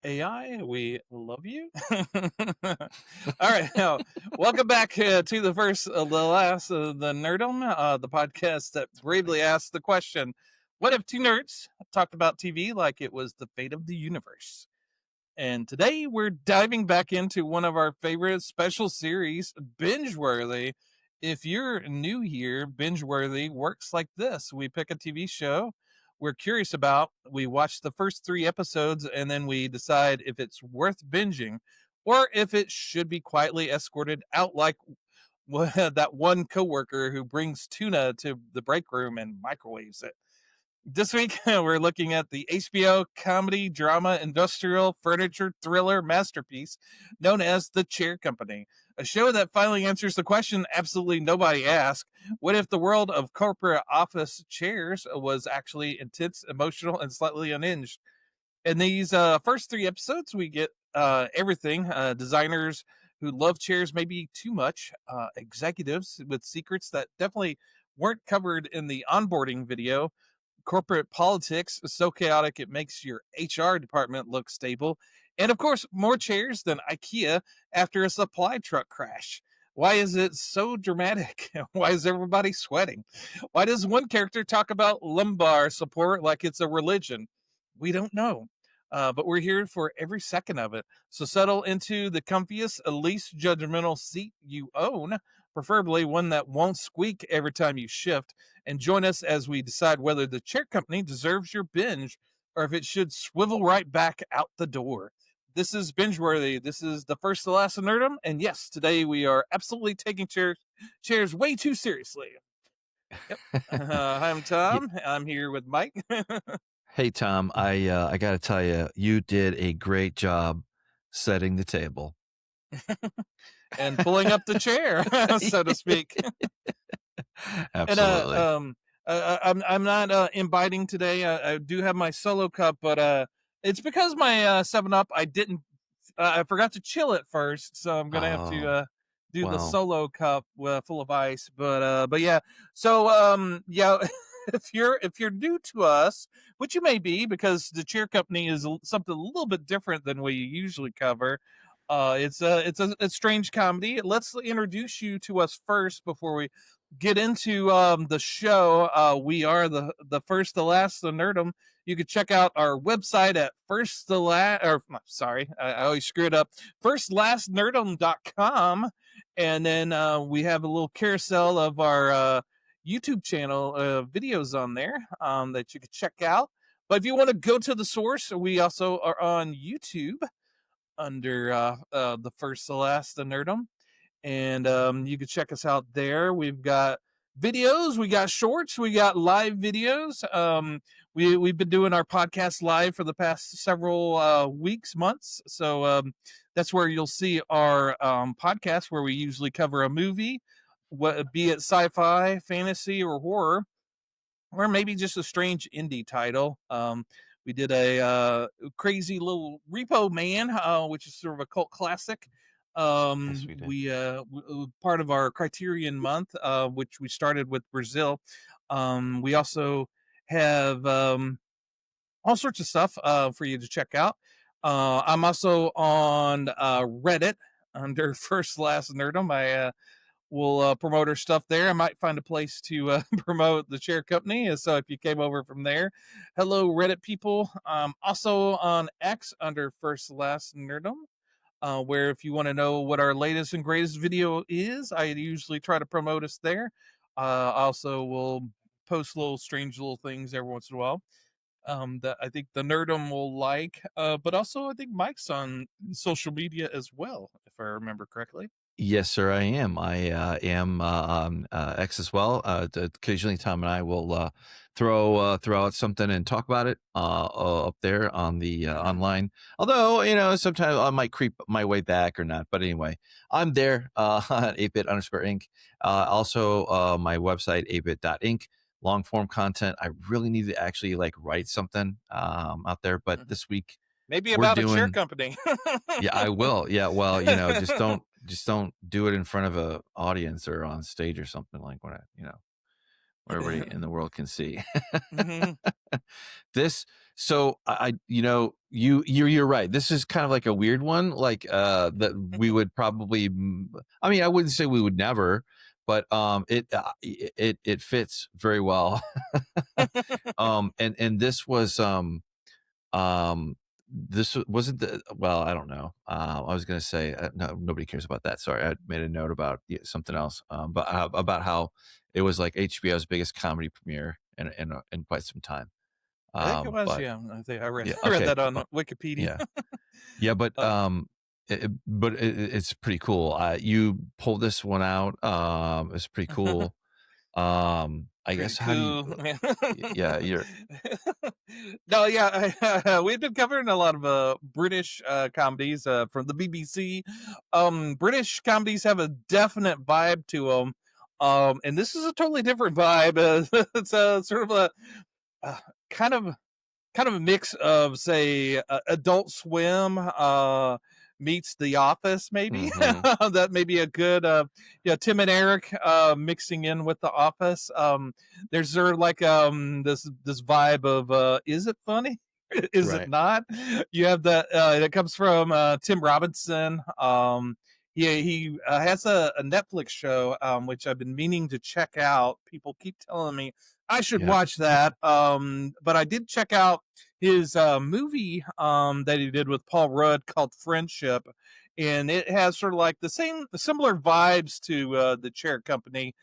AI, we love you. All right, now welcome back to the last, the Nerdom, the podcast that bravely asks the question: what if two nerds talked about TV like it was the fate of the universe? And today we're diving back into one of our favorite special series, Binge Worthy. If you're new here, Binge Worthy works like this: we pick a TV show we're curious about, we watch the first 3 episodes, and then we decide if it's worth binging or if it should be quietly escorted out like that one coworker who brings tuna to the break room and microwaves it. This week, we're looking at the HBO comedy, drama, industrial, furniture, thriller masterpiece known as The Chair Company, a show that finally answers the question absolutely nobody asked: what if the world of corporate office chairs was actually intense, emotional, and slightly unhinged? In these first 3 episodes, we get everything: designers who love chairs maybe too much, executives with secrets that definitely weren't covered in the onboarding video, corporate politics so chaotic it makes your HR department look stable, and of course, more chairs than IKEA after a supply truck crash. Why is it so dramatic? Why is everybody sweating? Why does one character talk about lumbar support like it's a religion? We don't know. But we're here for every second of it. So settle into the comfiest, least judgmental seat you own, preferably one that won't squeak every time you shift, and join us as we decide whether the chair company deserves your binge or if it should swivel right back out the door. This is Bingeworthy. This is the first to last Nerdom, and yes, today we are absolutely taking chairs way too seriously. Yep. I'm Ye Tom. I'm here with Mike. Hey, Tom, I gotta tell you, you did a great job setting the table. And pulling up the chair, so to speak. And Absolutely. I'm not imbibing today. I do have my solo cup, but it's because my 7 Up I forgot to chill it first, so I'm gonna have to Oh, do the wow. solo cup full of ice. But yeah. So yeah, if you're new to us, which you may be, because the Cheer Company is something a little bit different than we usually cover. It's a strange comedy. Let's introduce you to us first before we get into the show. We are the first to last the Nerdom. You can check out our website at first the last, or sorry, I always screw it up. FirstLastNerdom.com, and then we have a little carousel of our YouTube channel videos on there that you can check out. But if you want to go to the source, we also are on YouTube under the first to last the Nerdom, and you can check us out there. We've got videos, we got shorts, we got live videos. We've been doing our podcast live for the past several weeks, months. So that's where you'll see our podcast, where we usually cover a movie, what be it sci-fi, fantasy, or horror, or maybe just a strange indie title. We did a crazy little Repo Man, which is sort of a cult classic. Yes, we did. Part of our Criterion month, which we started with Brazil. We also have all sorts of stuff for you to check out. I'm also on Reddit under First Last Nerdom. I will promote our stuff there. I might find a place to promote the chair company. So if you came over from there, hello, Reddit people. Also on X under First Last Nerdom, where if you want to know what our latest and greatest video is, I usually try to promote us there. Also, will post little strange little things every once in a while that I think the Nerdum will like. But also, I think Mike's on social media as well, if I remember correctly. Yes, sir, I am. I am on X as well. Occasionally, Tom and I will throw out something and talk about it up there on the online. Although, sometimes I might creep my way back or not. But anyway, I'm there at ApeIt_Ink. Also, my website, ApeIt.Ink. Long form content. I really need to actually write something out there. But Mhm. this week Maybe we're about a chair doing. company. Yeah, I will. Yeah, well, just don't do it in front of a audience or on stage or something like what. where everybody in the world can see. Hmm. This, so you know, you're right. This is kind of like a weird one, like that we would probably, I mean, I wouldn't say we would never, but it fits very well. And this was this wasn't the, well, I don't know. I was gonna say no, nobody cares about that. Sorry, I made a note about something else. But about how it was like HBO's biggest comedy premiere in quite some time. I think it was. But Yeah, I think I read yeah, read okay, that on Wikipedia. yeah, yeah, but uh, it's pretty cool. You pulled this one out. It's pretty cool. I Pretty guess, how do you? cool. Yeah, you're No, yeah, we've been covering a lot of British comedies from the BBC. British comedies have a definite vibe to them, and this is a totally different vibe. It's a sort of a uh, kind of kind of a mix of, say, Adult Swim meets The Office, maybe. mm-hmm, That may be a good, yeah, Tim and Eric mixing in with The Office. There's sort of like this vibe of, is it funny? Is it right. not? You have that that comes from Tim Robinson. He has a Netflix show which I've been meaning to check out. People keep telling me I should Yeah. watch that. But I did check out his movie that he did with Paul Rudd called Friendship, and it has sort of like the similar vibes to the Chair Company.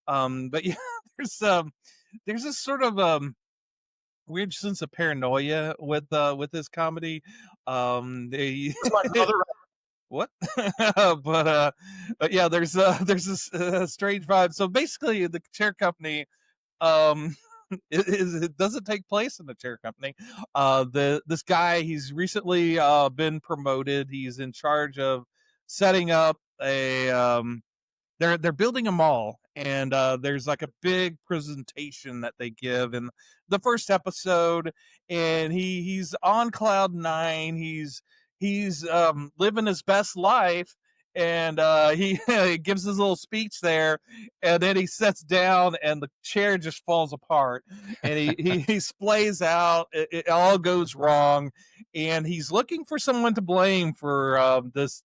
But yeah, there's this sort of weird sense of paranoia with this comedy. They My brother. what? But yeah, there's this strange vibe. So basically, the Chair Company um it doesn't take place in the chair company. This guy, he's recently been promoted. He's in charge of setting up a they're building a mall, and there's like a big presentation that they give in the first episode, and he's on cloud nine. He's living his best life, and he gives his little speech there, and then he sits down and the chair just falls apart, and he splays out. It all goes wrong, and he's looking for someone to blame for this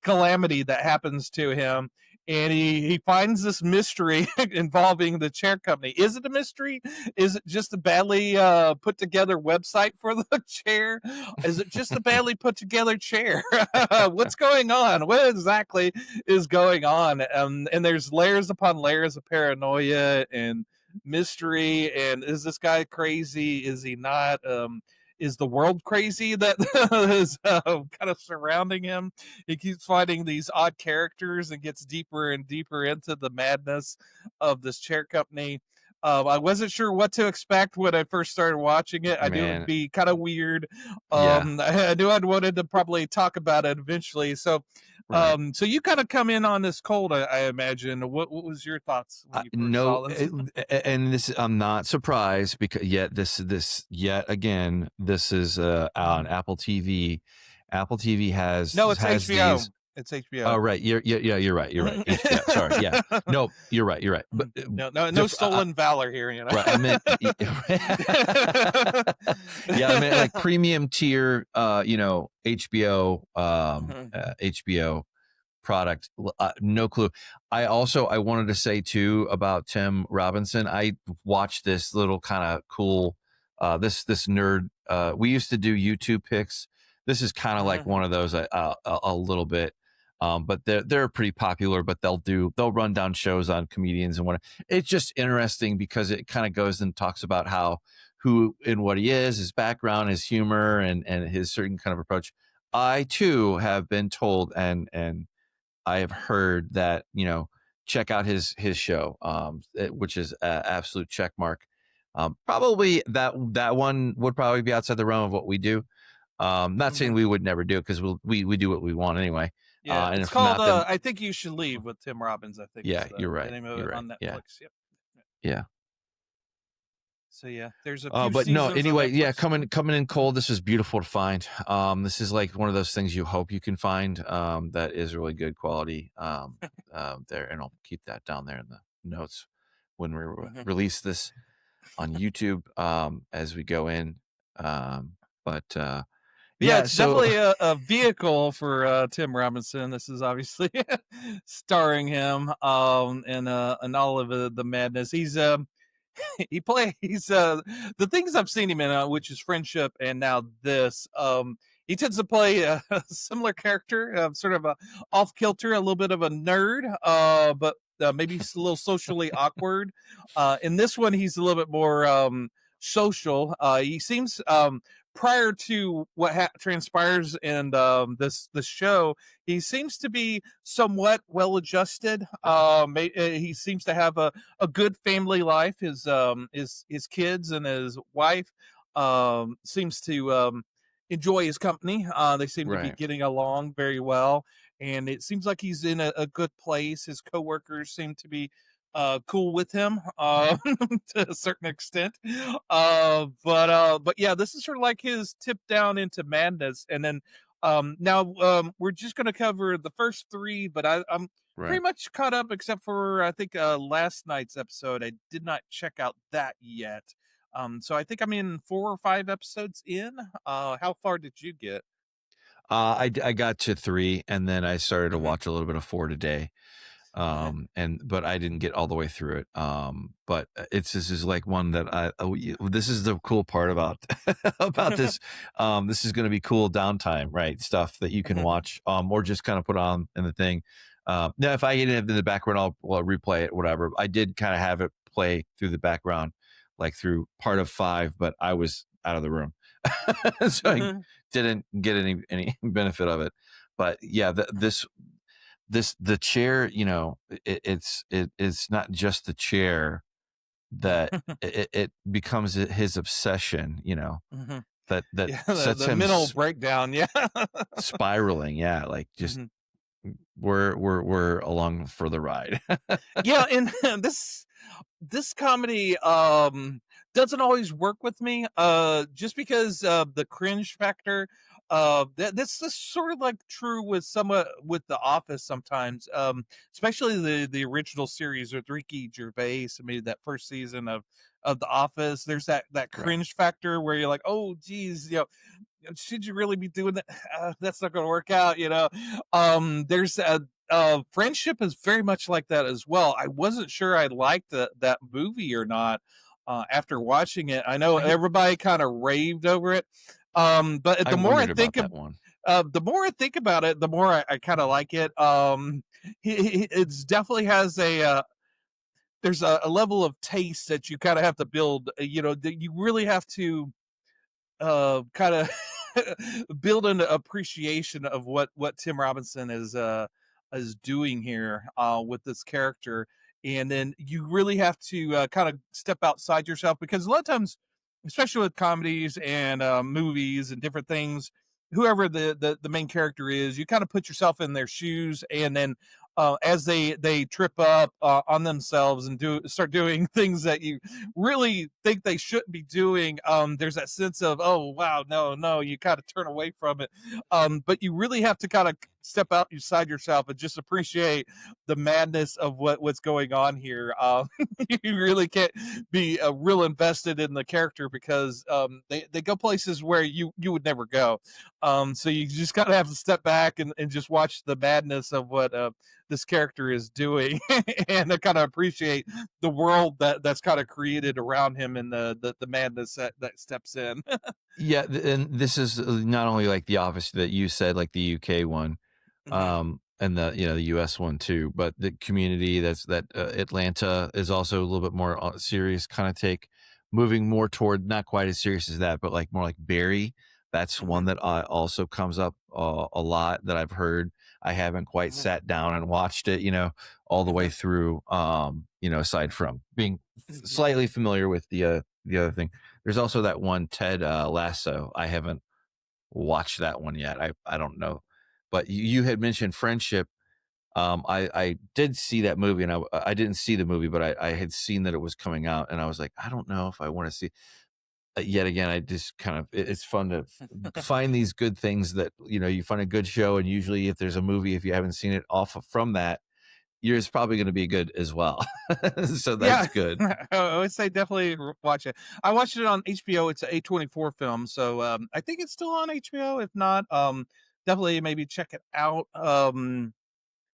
calamity that happens to him, and he finds this mystery involving the chair company. Is it a mystery? Is it just a badly put together website for the chair? Is it just a badly put together chair? What's going on? What exactly is going on? And there's layers upon layers of paranoia and mystery. And is this guy crazy? Is he not? Is the world crazy that is kind of surrounding him? He keeps finding these odd characters and gets deeper and deeper into the madness of this chair company. I wasn't sure what to expect when I first started watching it. I knew it would Man, be kind of weird. yeah, I knew I'd wanted to probably talk about it eventually. So, right. so you kind of come in on this cold, I imagine. What was your thoughts when you first No, saw this? and this, I'm not surprised, because yet this yet again, this is on Apple TV. Apple TV No, it's has HBO. these. It's Oh, HBO. right. You're right. You're right. HBO. Sorry. Yeah. No, you're right. You're right. But No stolen valor here, you know. right. I meant, yeah, I meant like premium tier, HBO, HBO product. No clue. I wanted to say too about Tim Robinson. I watched this little kind of cool, this nerd. We used to do YouTube picks. This is kind of like one of those, a little bit. But they're pretty popular. But they'll run down shows on comedians and what. It's just interesting because it kind of goes and talks about who and what he is, his background, his humor, and his certain kind of approach. I too have been told, and I have heard that, check out his show, which is absolute check mark. Probably that one would probably be outside the realm of what we do. Not saying we would never do it, because we do what we want anyway. Yeah, And it's if called not, then I Think You Should Leave with Tim Robbins, I think is yeah, you're the right. name of You're it right. on Yeah, Netflix. Yep. yeah. So yeah, there's a few But no, seasons on anyway, yeah, Netflix. coming in cold. This is beautiful to find. This is like one of those things you hope you can find. That is really good quality. There, and I'll keep that down there in the notes. when we Mhm. release this on YouTube as we go in. Um, but Yeah, yeah, it's so definitely a vehicle for Tim Robinson. This is obviously starring him and all of the madness. He plays the things I've seen him in, which is Friendship, and now this. He tends to play a similar character, sort of a off kilter, a little bit of a nerd, but maybe he's a little socially awkward. In this one, he's a little bit more social. He seems prior to what transpires in this show, he seems to be somewhat well adjusted. He seems to have a good family life. His kids and his wife seems to enjoy his company. They seem to be right. getting along very well, and it seems like he's in a good place. His coworkers seem to be cool with him to a certain extent. But yeah, this is sort of like his tip down into madness, and then now we're just going to cover the first three, but I'm pretty Right. much caught up except for I think last night's episode. I did not check out that yet. So I think I'm in 4 or 5 episodes in. How far did you get? I got to 3, and then I started to Hmm. watch a little bit of 4 today. Okay. But I didn't get all the way through it. But this is like one that this is the cool part about about this. This is going to be cool downtime, right? Stuff that you can Hmm. watch, or just kind of put on in the thing. Now, if I get it in the background, I'll replay it, whatever. I did kind of have it play through the background, like through part of 5, but I was out of the room, so I Hmm. didn't get any benefit of it. But yeah, the chair, it's not just the chair that it becomes his obsession, Hmm. that Yeah, sets the him mental breakdown. Yeah. spiraling. Yeah, like just Hmm. we're along for the ride. Yeah, and this comedy doesn't always work with me just because the cringe factor this is sort of like true with somewhat with The Office sometimes, especially the original series with Ricky Gervais. I mean, that first season of The Office, there's that Right. cringe factor where you're like, oh geez, should you really be doing that? That's not going to work out, there's a Friendship is very much like that as well. I wasn't sure I liked that movie or not after watching it. I know I everybody kind of raved over it, but I wondered about that one. the more I think about it, the more I kind of like it. It's definitely has there's a level of taste that you kind of have to build. That you really have to kind of build an appreciation of what Tim Robinson is doing here with this character, and then you really have to kind of step outside yourself because a lot of times, especially with comedies and movies and different things, whoever the main character is, you kind of put yourself in their shoes, and then as they trip up on themselves and start doing things that you really think they shouldn't be doing, there's that sense of, oh wow, no, you kind of turn away from it, but you really have to kind of step outside yourself and just appreciate the madness of what's going on here. You really can't be real invested in the character because they go places where you would never go, so you just kind of have to step back and just watch the madness of what this character is doing and to kind of appreciate the world that's kind of created around him and the madness that steps in. Yeah, and this is not only like The Office that you said, like the UK one, Hmm. and the US one too, but the Community, that Atlanta is also a little bit more serious kind of take, moving more toward not quite as serious as that, but like more like Barry. That's Hmm. one that also comes up a lot that I've heard. I haven't quite Hmm. sat down and watched it, all the way Hmm. through. Aside from being Hmm. slightly familiar with the other thing. There's also that one Ted Lasso. I haven't watched that one yet. I don't know, but you had mentioned Friendship. I did see that movie, and I didn't see the movie, but I had seen that it was coming out, and I was like, I don't know if I want to see. Yet again, I just kind of it's fun to find these good things that you find a good show, and usually if there's a movie, if you haven't seen it from that, yours probably going to be good as well. So that's Yeah, good. I would say definitely watch it. I watched it on HBO. It's a A24 film, so I think it's still on HBO. If not, definitely maybe check it out.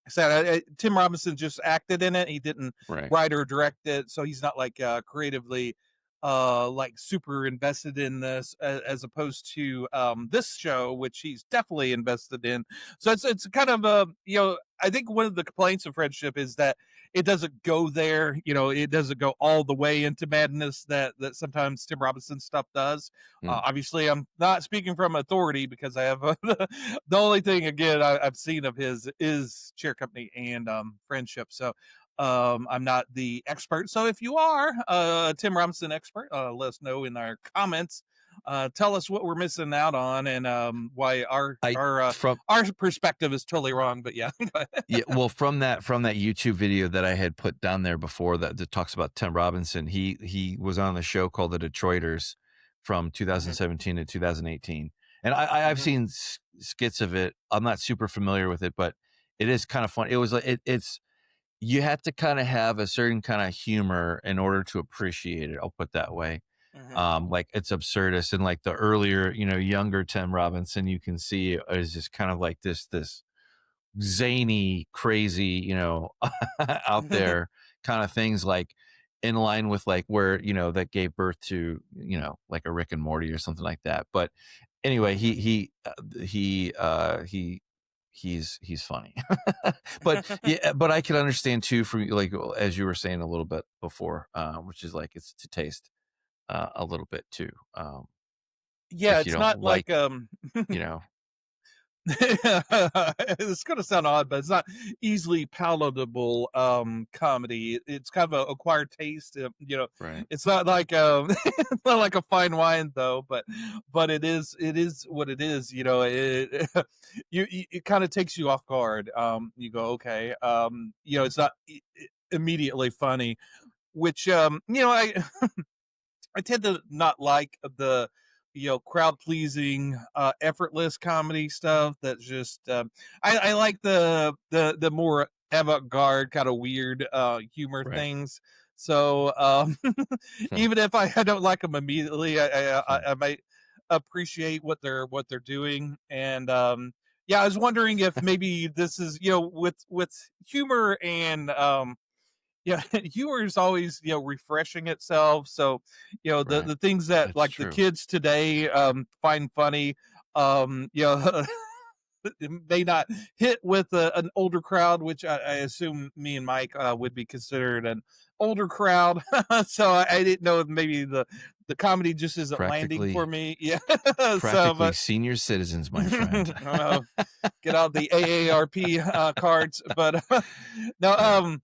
Said Tim Robinson just acted in it. He didn't Right. write or direct it, so he's not like creatively like super invested in this as opposed to this show, which he's definitely invested in. So it's kind of I think one of the complaints of Friendship is that it doesn't go there. It doesn't go all the way into madness that sometimes Tim Robinson stuff does. Mm. Obviously, I'm not speaking from authority because I have the only thing again I've seen of his is Chair Company and Friendship. So I'm not the expert. So if you are a Tim Robinson expert, let us know in our comments. Tell us what we're missing out on and why our I from our perspective is totally wrong. But yeah, Yeah, well, from that YouTube video that I had put down there before that talks about Tim Robinson, he was on the show called The Detroiters from hmm 2017 to 2018, and I've hmm seen skits of it. I'm not super familiar with it, but it is kind of fun. It was like it's you have to kind of have a certain kind of humor in order to appreciate it. I'll put that way. hmm Like it's absurdist, and like the earlier, younger Tim Robinson, you can see is just kind of like this zany, crazy, out there kind of things, like in line with like where, that gave birth to, like a Rick and Morty or something like that. But anyway, hmm he's funny. But yeah, but I can understand too from like as you were saying a little bit before, which is like it's to taste a little bit too. yeah, If you it's don't not like, like you know, it's gonna sound odd, but it's not easily palatable comedy. It's kind of a acquired taste. right, It's not like it's not like a fine wine though, but it is what it is. It kind of takes you off guard. You go okay. It's not immediately funny, which I tend to not like the crowd pleasing effortless comedy stuff that's just I like the more avant-garde kind of weird humor right. things. So even if I don't like them immediately, I might appreciate what they're doing. And yeah, I was wondering if maybe this is with humor and yeah, humor is always refreshing itself. So Right. the things that That's like the true. kids today find funny, you know it may not hit with an older crowd, which I assume me and Mike would be considered an older crowd. So I didn't know if maybe the comedy just isn't landing for Practically me. Yeah. So Practically but senior citizens, my friend. I don't know, get out the AARP cards, but no Yeah.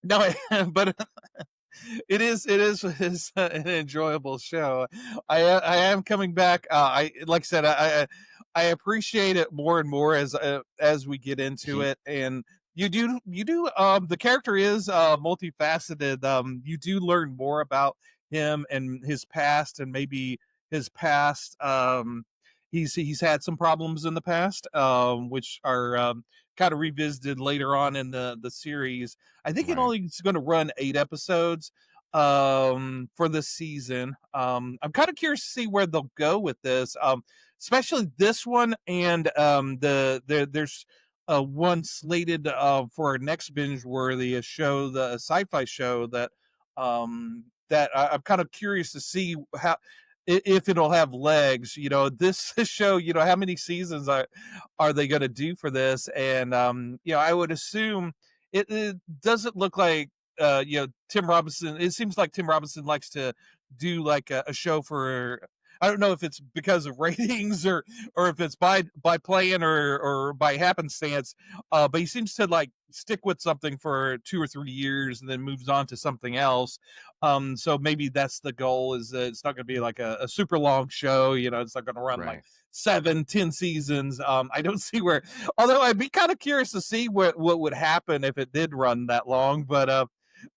no but it is an enjoyable show. I am coming back. I like I said, I appreciate it more and more as we get into He it. And you do the character is multifaceted. You do learn more about him and his past, and maybe his past. He's had some problems in the past, which are kind of revisited later on in the series. I think it Right, only is going to run 8 episodes for this season. I'm kind of curious to see where they'll go with this, especially this one. And there's one slated for our next binge worthy show, the sci-fi show that I'm kind of curious to see how if it'll have legs. This show, how many seasons are they going to do for this? And I would assume it doesn't look like Tim Robinson. It seems like Tim Robinson likes to do like a show for. I don't know if it's because of ratings or if it's by playing or by happenstance. But he seems to like stick with something for 2 or 3 years and then moves on to something else. So maybe that's the goal. Is that it's not going to be like a super long show. It's not going to run like right. 7, 10 seasons. I don't see where. Although I'd be kind of curious to see what would happen if it did run that long. But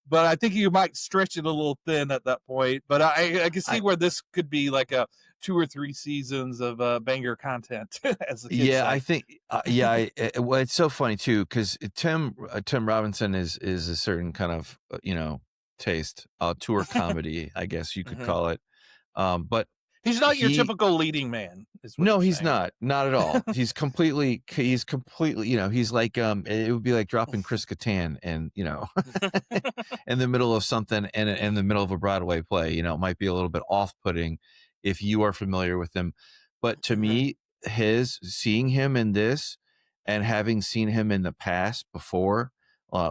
but I think you might stretch it a little thin at that point. But I can see I where this could be like a 2 or 3 seasons of banger content, as the kids Yeah, I say. think yeah, well, it's so funny too because Tim Robinson is a certain kind of taste, tour comedy, I guess you could Mhm. call it. But He's not your he typical leading man, is what no, you're he's saying. not at all. He's completely, he's like it would be like dropping Chris Kattan and in the middle of something and in the middle of a Broadway play. It might be a little bit off-putting if you are familiar with him. But to Mhm, me, his seeing him in this and having seen him in the past before,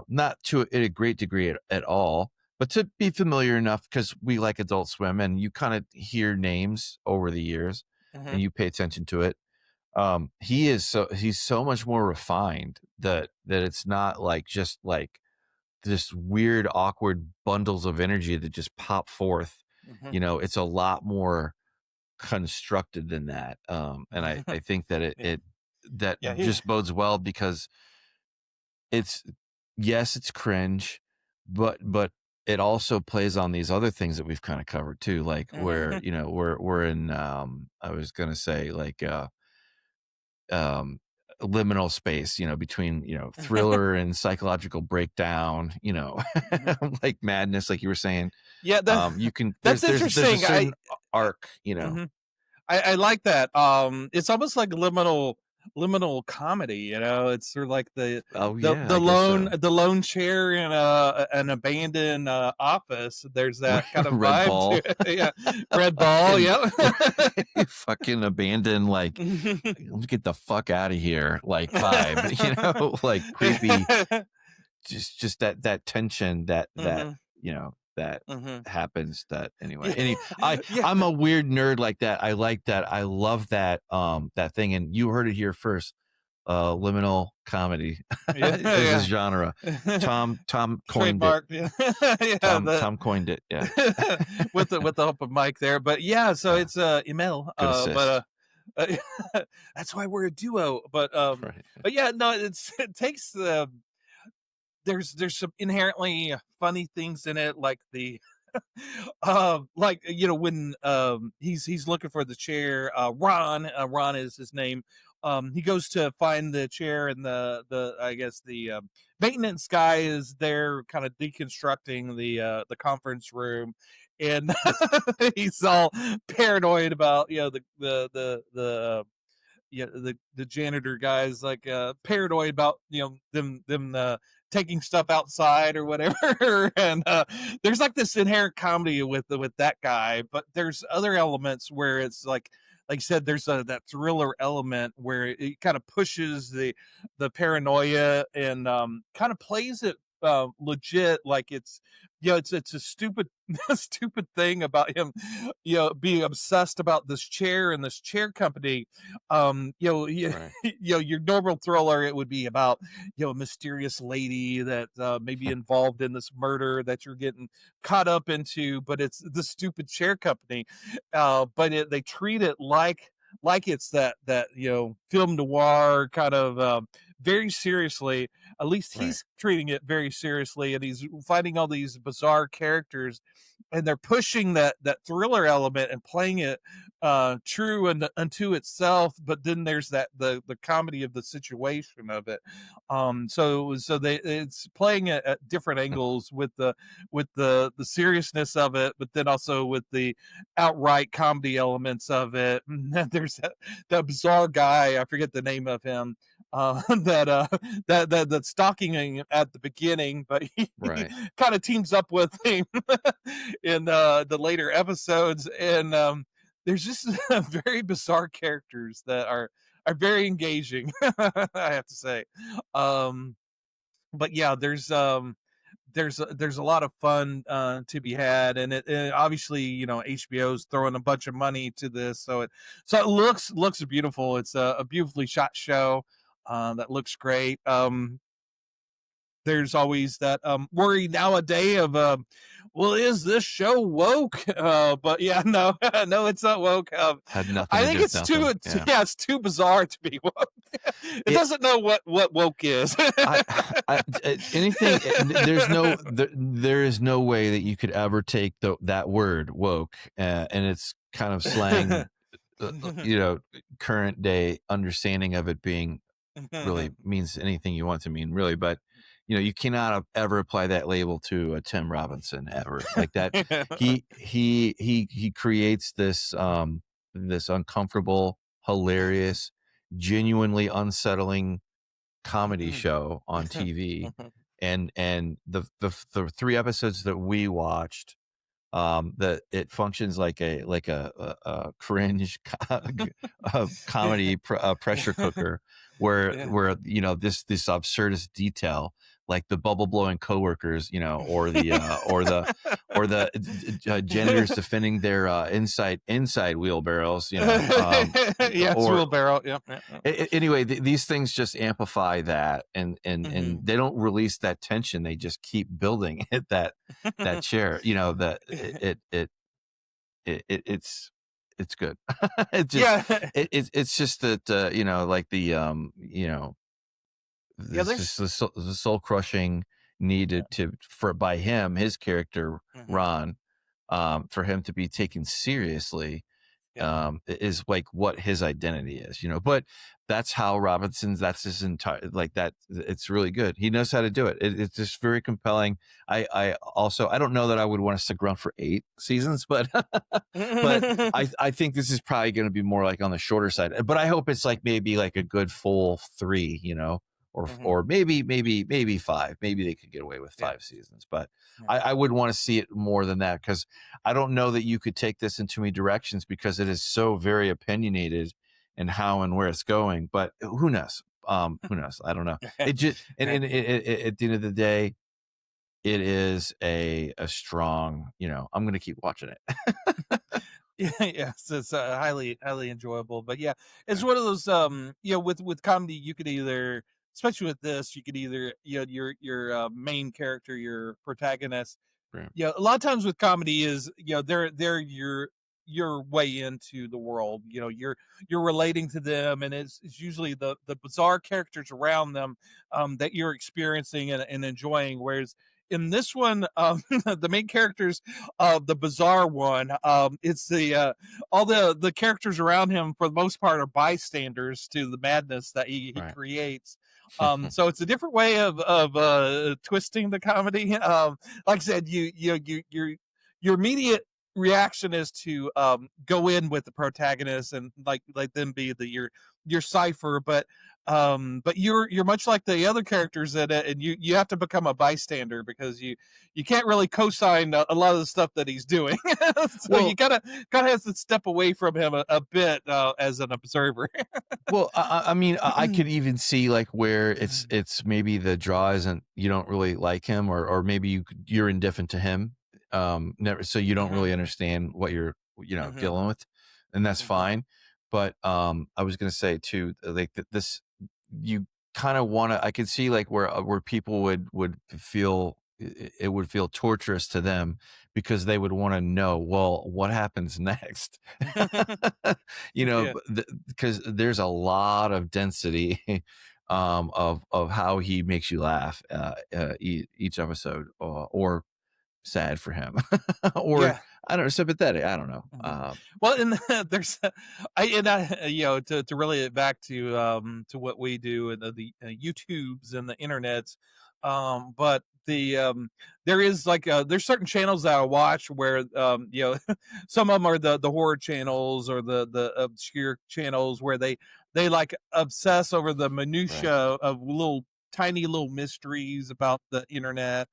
not to a great degree at all, but to be familiar enough because we like Adult Swim and you kind of hear names over the years mhm, and you pay attention to it. He's so much more refined that it's not like just like this weird awkward bundles of energy that just pop forth. mhm. It's a lot more constructed than that. And I think that Yeah, it that yeah, just bodes well because it's yes, it's cringe, but it also plays on these other things that we've kind of covered too, like where, mhm. we're in I was gonna say like um liminal space, between, thriller and psychological breakdown, Mhm. like madness, like you were saying. Yeah, You can that's there's a interesting. certain arc, Mhm. I like that. It's almost like liminal comedy. It's sort of like oh yeah, I guess so. the lone chair in an abandoned office. There's that kind of Red vibe to ball. it. Yeah, red ball. Fucking Yeah. fucking abandoned, like let's get the fuck out of here, like vibe, like creepy, just that tension Mhm, that mhm. happens that Yeah, anyway. yeah, I'm a weird nerd like that. I like that. I love that thing. And you heard it here first. Liminal comedy yeah, as a yeah. genre. Tom coined it. Trademark. Yeah, yeah. Tom coined it. Yeah. With the help of Mike there, but yeah. So Uh, it's Emil. good assist. That's why we're a duo. Right. But yeah, no, it takes the there's some inherently funny things in it, like the like when he's looking for the chair. Ron is his name. He goes to find the chair, and the I guess the maintenance guy is there kind of deconstructing the conference room, and he's all paranoid about the janitor guys like paranoid about them taking stuff outside or whatever. And there's like this inherent comedy with that guy, but there's other elements where it's like you said, there's that thriller element where it kind of pushes the paranoia and kind of plays it legit, like it's a stupid stupid thing about him being obsessed about this chair and this chair company. Right. Your normal thriller, it would be about a mysterious lady that may be involved in this murder that you're getting caught up into, but it's the stupid chair company. But they treat it like it's that film noir kind of very seriously. At least Right. he's treating it very seriously, and he's finding all these bizarre characters, and they're pushing that thriller element and playing it true and unto itself. But then there's the comedy of the situation of it. So it's playing it at different angles with the seriousness of it, but then also with the outright comedy elements of it. There's that bizarre guy, I forget the name of him, that's stalking him at the beginning, but he Right. kind of teams up with him in the later episodes. And there's just very bizarre characters that are very engaging. I have to say. um but yeah, there's a lot of fun to be had, and it obviously HBO's throwing a bunch of money to this, so it looks beautiful. It's a beautifully shot show that looks great. There's always that worry nowadays of well, is this show woke? But yeah, no, no, it's not woke. Had nothing I to think do with nothing. Yeah. it's too bizarre to be woke. It It doesn't know what woke is. I, anything. There is no way that you could ever take that word woke and its kind of slang, current day understanding of it being really means anything you want to mean, really. But you cannot ever apply that label to Tim Robinson ever, like that. He creates this uncomfortable, hilarious, genuinely unsettling comedy show on TV, and the 3 episodes that we watched, that it functions like a cringe comedy pressure cooker, where Yeah. this absurdist detail, like the bubble blowing coworkers, or the janitors defending their inside wheelbarrows, Yeah, it's or wheelbarrow. Yep. Yep, yep. anyway, these things just amplify that, and Mhm. they don't release that tension. They just keep building it, that chair, that it's good. It just Yeah. it's just that, like Yeah, this just there's the soul crushing needed yeah. for by him, his character Mhm. Ron, for him to be taken seriously, Yeah. is like what his identity is, but that's how Robinson's, that's his entire, like that. It's really good. He knows how to do it. It's just very compelling. I also, I don't know that I would want to stick around for 8 seasons, but but I think this is probably going to be more like on the shorter side, but I hope it's like maybe like a good full 3, Mhm. or maybe 5. Maybe they could get away with Yeah. 5 seasons, but Yeah. I would want to see it more than that, because I don't know that you could take this in too many directions, because it is so very opinionated and how and where it's going. But who knows? Who knows? I don't know. It just, Yeah. and at the end of the day, it is a strong. I'm going to keep watching it. Yeah, yes, it's highly enjoyable. But yeah, it's one of those with comedy you could either, especially with this, you could either your main character, your protagonist. Right. Yeah, a lot of times with comedy is, they're your way into the world. You're relating to them, and it's usually the bizarre characters around them that you're experiencing and enjoying. Whereas in this one, the main characters of the bizarre one, it's all the characters around him for the most part are bystanders to the madness that he Right. creates. So it's a different way of twisting the comedy. Like I said, your immediate reaction is to go in with the protagonist and like them be your cipher, but you're much like the other characters in it, and you have to become a bystander because you can't really co-sign a lot of the stuff that he's doing. So you Well, gotta have to step away from him a bit as an observer. I mean, I could even see like where it's maybe the draw isn't, you don't really like him, or maybe you're indifferent to him, never, so you don't Mhm, really understand what you're mhm, dealing with, and that's mhm. fine. But I was gonna say too, like this, you kind of want to. I could see like where people would feel it would feel torturous to them, because they would want to know, well, what happens next. Yeah. Because there's a lot of density of how he makes you laugh, each episode, or sad for him, or Yeah. I don't know, sympathetic. I don't know. Mhm. Well, and there's to relate it back to what we do and the YouTubes and the internets, but there is like there's certain channels that I watch where some of them are the horror channels or the obscure channels where they like obsess over the Right. minutia of little tiny little mysteries about the internet.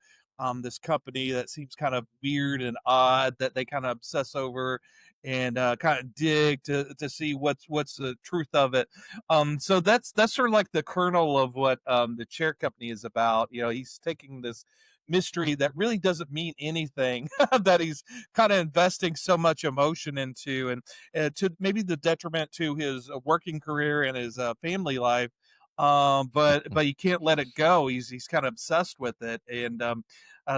This company that seems kind of weird and odd that they kind of obsess over and kind of dig to see what's the truth of it. So that's sort of like the kernel of what the chair company is about. He's taking this mystery that really doesn't mean anything that he's kind of investing so much emotion into, and to maybe the detriment to his working career and his family life. But you can't let it go. He's kind of obsessed with it, and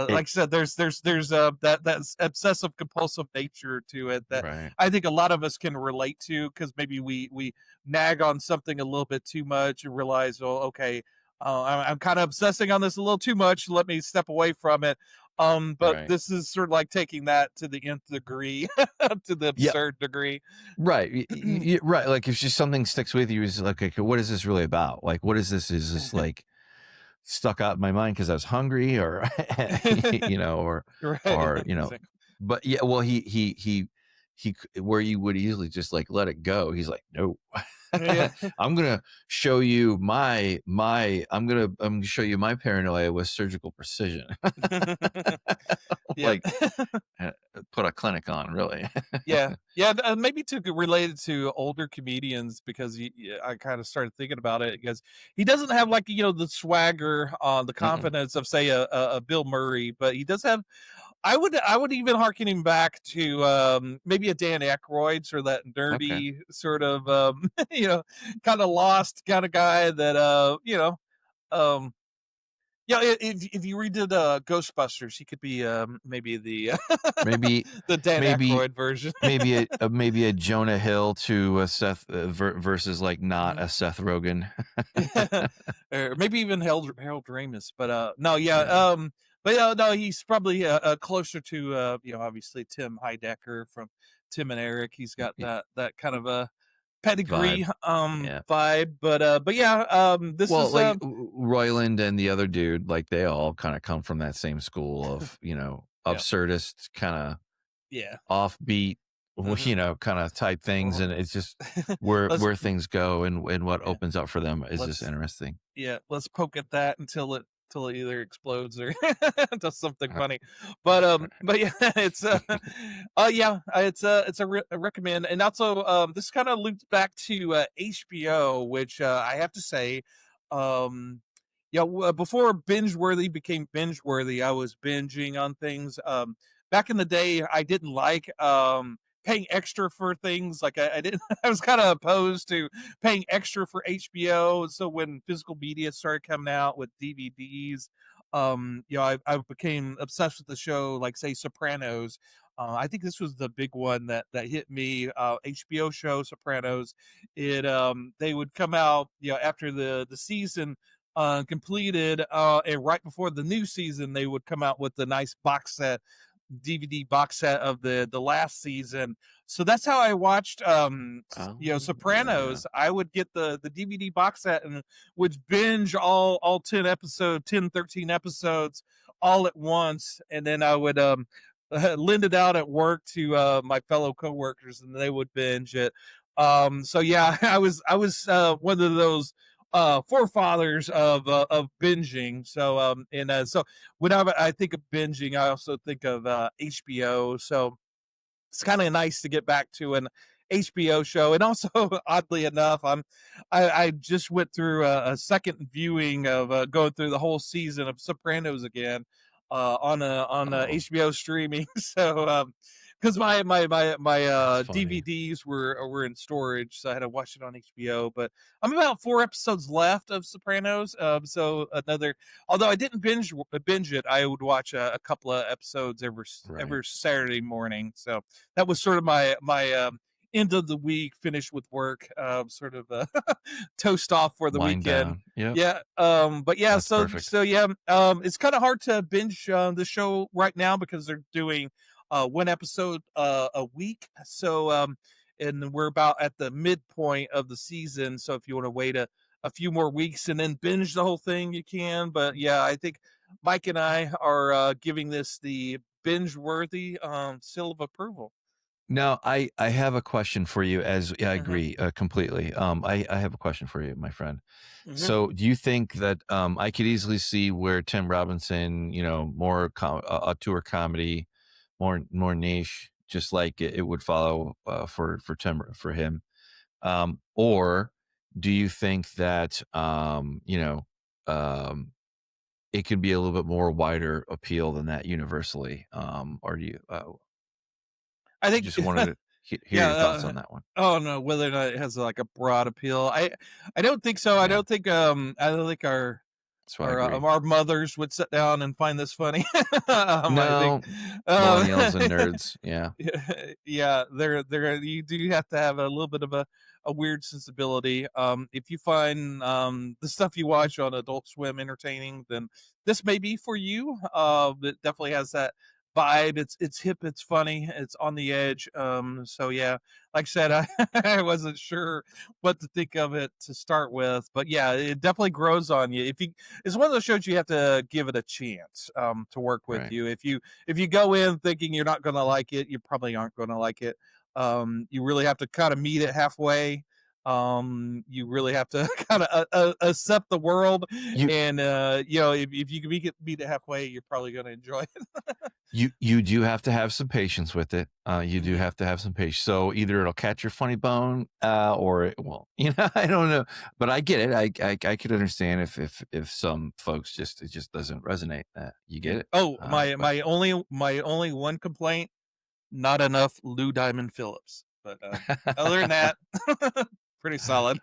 It like I said, there's that obsessive compulsive nature to it that right, I think a lot of us can relate to, because maybe we nag on something a little bit too much and realize, oh, okay, I'm kind of obsessing on this a little too much. Let me step away from it. But right. this is sort of like taking that to the nth degree, to the Yeah, absurd degree. right, right. Like if just something sticks with you, is like, okay, what is this really about? Like, what is this? Is this like stuck out in my mind because I was hungry, or you know, Right, or exactly. but yeah, well, where you would easily just like let it go. He's like, no, Yeah. I'm gonna show you I'm gonna show you my paranoia with surgical precision. Yeah. Like, uh, put a clinic on, really. Yeah, yeah, maybe to related to older comedians, because I kind of started thinking about it, because he doesn't have, like, the swagger, the Mm-mm. confidence of, say, a Bill Murray, but he does have. I would even harken him back to maybe a Dan Aykroyd, or that Okay, nerdy sort of kind of lost kind of guy that um yeah, if you redid Ghostbusters, he could be maybe the maybe the Dan maybe Aykroyd version. maybe a Jonah Hill to a Seth versus like not Mhm. a Seth Rogen. Or maybe even Harold Ramis, but no, yeah, Yeah, but no, he's probably closer to obviously Tim Heidecker from Tim and Eric. He's got y- that kind of a vibe. pedigree Yeah. vibe, but yeah, this Well, is like Royland and the other dude, like they all kind of come from that same school of, yeah, absurdist kind of yeah. offbeat, Hmm. kind of type things. Well, And it's just where let's things go, and what yeah, opens up for them is just let's interesting. yeah, let's poke at that until it either explodes or does something Uh, funny. But yeah, it's yeah, it's a recommend. And also, this kind of loops back to HBO, which I have to say, yeah, before binge worthy became binge worthy, I was binging on things. Back in the day, I didn't like paying extra for things. Like I didn't, I was kind of opposed to paying extra for HBO. So when physical media started coming out with DVDs, I became obsessed with the show, like, say, Sopranos. I think this was the big one that hit me. HBO show Sopranos. They would come out, after the season completed, and right before the new season, they would come out with the nice box set DVD box set of the last season. So that's how I watched oh, yeah. Sopranos. I would get the DVD box set and would binge all 13 episodes all at once, and then I would lend it out at work to my fellow coworkers, and they would binge it. So yeah, I was one of those forefathers of binging. So so whenever I think of binging, I also think of HBO. So it's kind of nice to get back to an HBO show. And also, oddly enough, I just went through a second viewing of going through the whole season of Sopranos again on Oh, HBO streaming. So because my that's funny. DVDs were in storage, so I had to watch it on HBO. But I'm about 4 episodes left of Sopranos. So another, although I didn't binge it, I would watch a couple of episodes Right. every Saturday morning. So that was sort of my end of the week, finish with work, sort of toast off for the Wind weekend. down. Yep. Yeah, but yeah, That's so perfect. so yeah, it's kind of hard to binge the show right now because they're doing one episode a week. So and we're about at the midpoint of the season. So if you want to wait a few more weeks and then binge the whole thing, you can. But yeah, I think Mike and I are giving this the binge worthy seal of approval. Now, I have a question for you. As yeah, I Hmm. agree completely. I have a question for you, my friend. Hmm. So, do you think that I could easily see where Tim Robinson, more a tour comedy, more niche, just like it would follow for him, or do you think that um, it can be a little bit more wider appeal than that universally, or do you I think just wanted it? hear Yeah. your thoughts on that one. Oh no, whether or not it has like a broad appeal, I don't think so. Yeah, I don't think that's what I agree. our mothers would sit down and find this funny. I think, No, um, millennials and nerds. Yeah, yeah, they're you do have to have a little bit of a weird sensibility. If you find the stuff you watch on Adult Swim entertaining, then this may be for you. It definitely has that vibe. It's hip, it's funny, it's on the edge. So yeah, like I said, I wasn't sure what to think of it to start with, but yeah, it definitely grows on you. If you, it's one of those shows you have to give it a chance to work with right. you. If you go in thinking you're not going to like it, you probably aren't going to like it. You really have to kind of meet it halfway. You really have to kind of accept the world, You and if you can meet it halfway, you're probably going to enjoy it. you do have to have some patience with it. You do Mhm. have to have some patience. So either it'll catch your funny bone, or it won't. I don't know, but I get it. I could understand if some folks it just doesn't resonate. You Yeah. get it. Oh, But my only one complaint: not enough Lou Diamond Phillips. But other than that, pretty solid.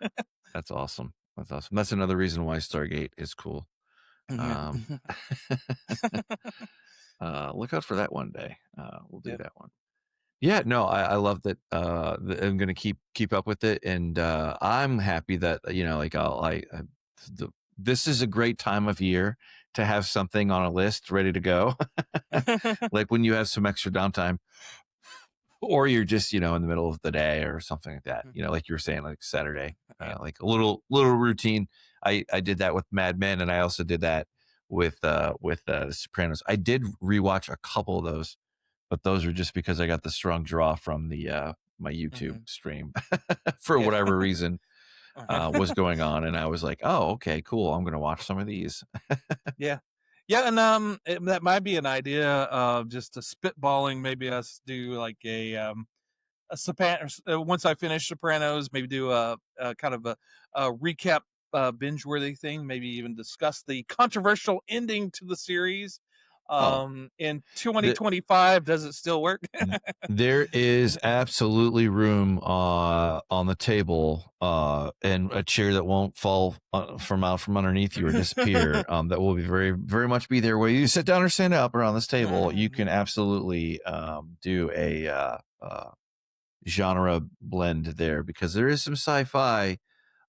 that's awesome. That's awesome. That's another reason why Stargate is cool. Yeah. Um, look out for that one day. We'll do Yep. that one. Yeah, no, I love that. I'm gonna keep up with it, and I'm happy that like the, this is a great time of year to have something on a list ready to go. Like when you have some extra downtime, or you're just in the middle of the day or something like that. Like you were saying, like Saturday, Yeah. like a little routine. I did that with Mad Men, and I also did that with The Sopranos. I did rewatch a couple of those, but those are just because I got the strong draw from the my YouTube Mhm. stream for Yeah. whatever reason Uh-huh. was going on, and I was like, oh, okay, cool. I'm gonna watch some of these. Yeah. Yeah, and that might be an idea of just a spitballing. Maybe us do like a Sopranos once I finish Sopranos. Maybe do a kind of a recap binge worthy thing. Maybe even discuss the controversial ending to the series. Oh, In the 2025, does it still work? there is absolutely room on the table, and a chair that won't fall from out from underneath you or disappear. That will be very, very much be there. Where you sit down or stand up around this table, you can absolutely do a genre blend there, because there is some sci-fi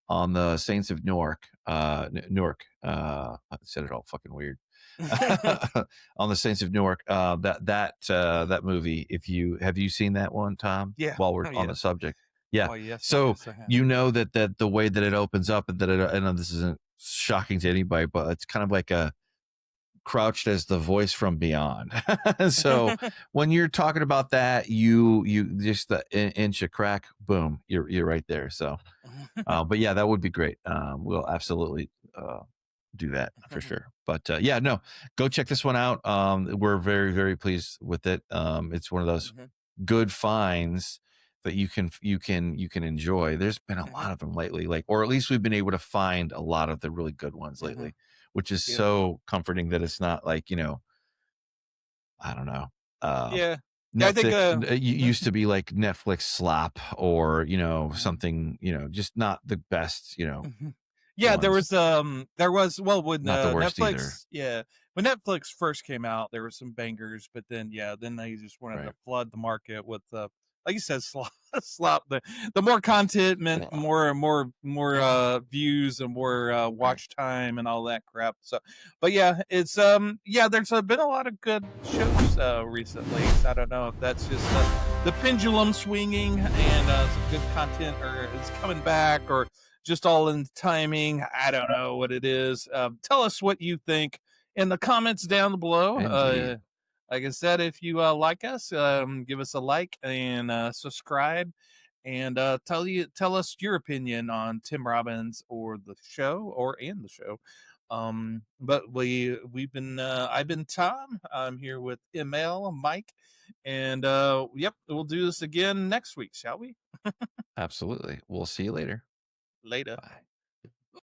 on the Saints of Newark. Newark. I said it all fucking weird. On the Saints of Newark. That movie. If you have you seen that one, Tom? Yeah. While we're Oh, on yes. the subject, yeah. Why, yes, So yes, I have. that the way that it opens up, and that I know this isn't shocking to anybody, but it's kind of like a crouched as the voice from beyond. So when you're talking about that, you just the inch of crack, boom, you're right there. So but yeah, that would be great. We'll absolutely do that for sure. But yeah, no, go check this one out. We're very, very pleased with it. It's one of those good finds that you can enjoy. There's been a lot of them lately, like, or at least we've been able to find a lot of the really good ones lately, which is Yeah. so comforting that it's not like, I don't know. Uh, Yeah. Yeah, I think, Netflix used to be like Netflix slop, or mhm. something, just not the best, Mhm. Yeah, ones. there was well when Not the worst either. When Netflix first came out, there were some bangers, but then yeah, then they just wanted to Right. flood the market with like you said, slop, slop. The more content meant Yeah. more views and more Right. watch time and all that crap. So, but yeah, it's yeah, there's been a lot of good shows recently. So I don't know if that's just the pendulum swinging and some good content or is coming back, or just all in timing. I don't know what it is. Tell us what you think in the comments down below. Indeed. Like I said, if you like us, give us a like and subscribe, and tell us your opinion on Tim Robbins or the show or and the show. But we've been I've been Tom. I'm here with ML Mike, and yep, we'll do this again next week, shall we? Absolutely. We'll see you later. Later. Bye.